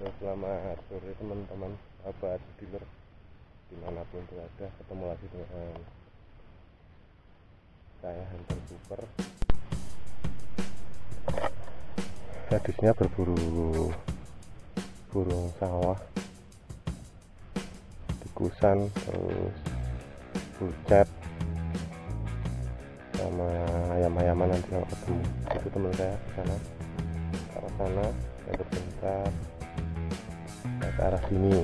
Selamat sore teman-teman, sahabat dealer dimanapun berada. Ketemu lagi dengan saya Hunter Super. Hadisnya berburu burung sawah, tikusan, terus lungset, sama ayam-ayaman. Nanti kalau ketemu itu teman saya ke sana, ke arah sana, saya berbentar ke arah sini,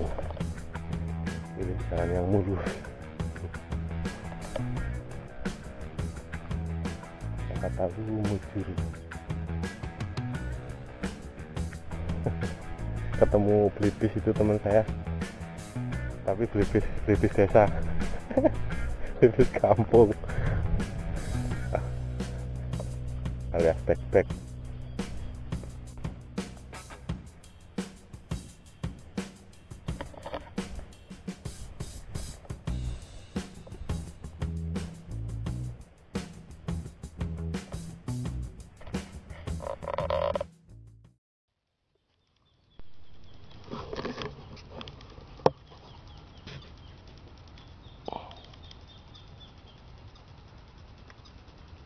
pilih jalan yang mulus. Kata mujur. Ketemu belibis itu teman saya, tapi belibis desa. Belibis kampung alias backpack.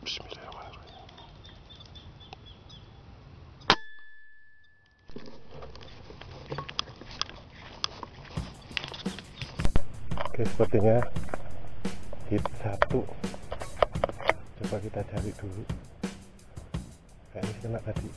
Bismillahirrahmanirrahim. Oke, sepertinya hit 1. Coba kita cari dulu. Kayaknya kena tadi.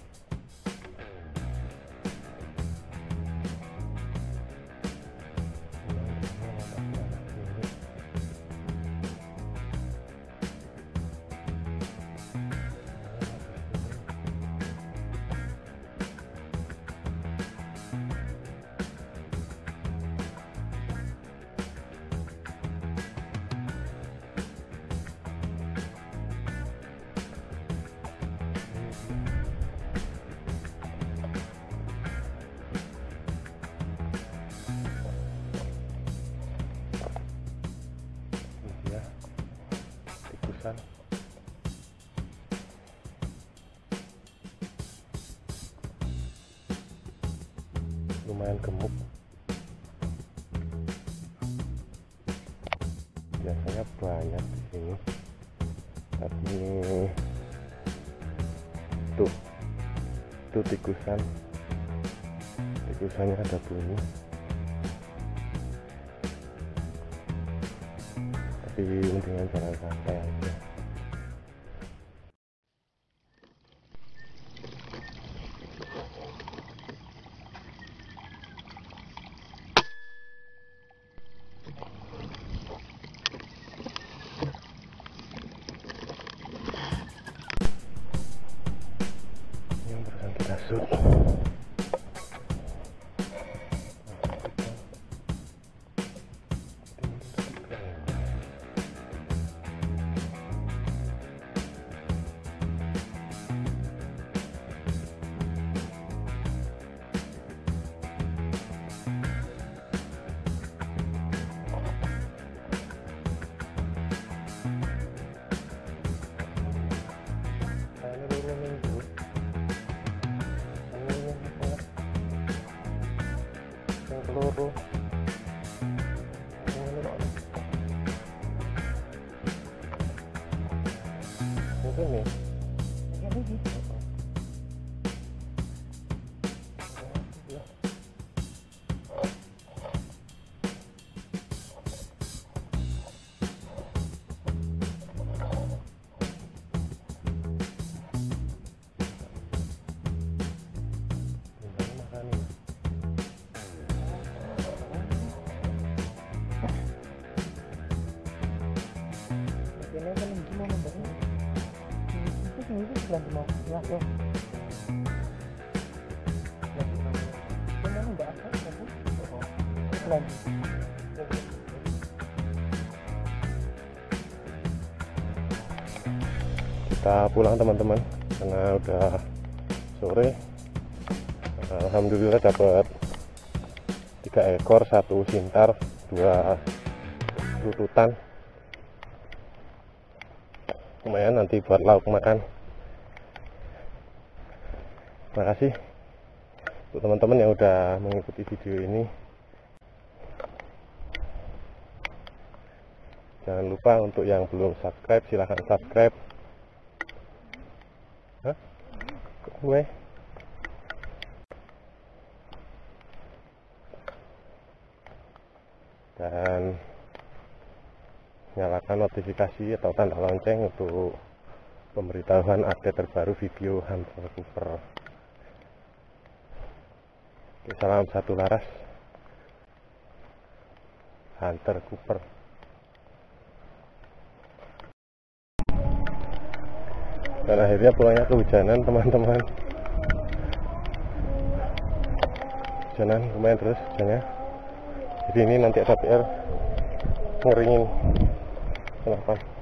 Lumayan gemuk. Biasanya banyak di sini, tapi tuh tikusannya ada bunyi, tapi mendingan jangan sampai aja. Shoot. Peluru mungkin nih kita pulang teman-teman, karena udah sore. Alhamdulillah dapat 3 ekor, 1 sintar, 2 tututan. Lumayan nanti buat lauk makan. Terima kasih. Untuk teman-teman yang udah mengikuti video ini, jangan lupa untuk yang belum subscribe, silahkan subscribe. Hah? Kok gue? Dan nyalakan notifikasi atau tanda lonceng untuk pemberitahuan update terbaru video hunter cooper. Oke, salam satu laras hunter cooper. Dan akhirnya pulangnya kehujanan teman-teman. Hujanan lumayan terus hujannya. Jadi ini nanti ada PR ngeringin. Kenapa?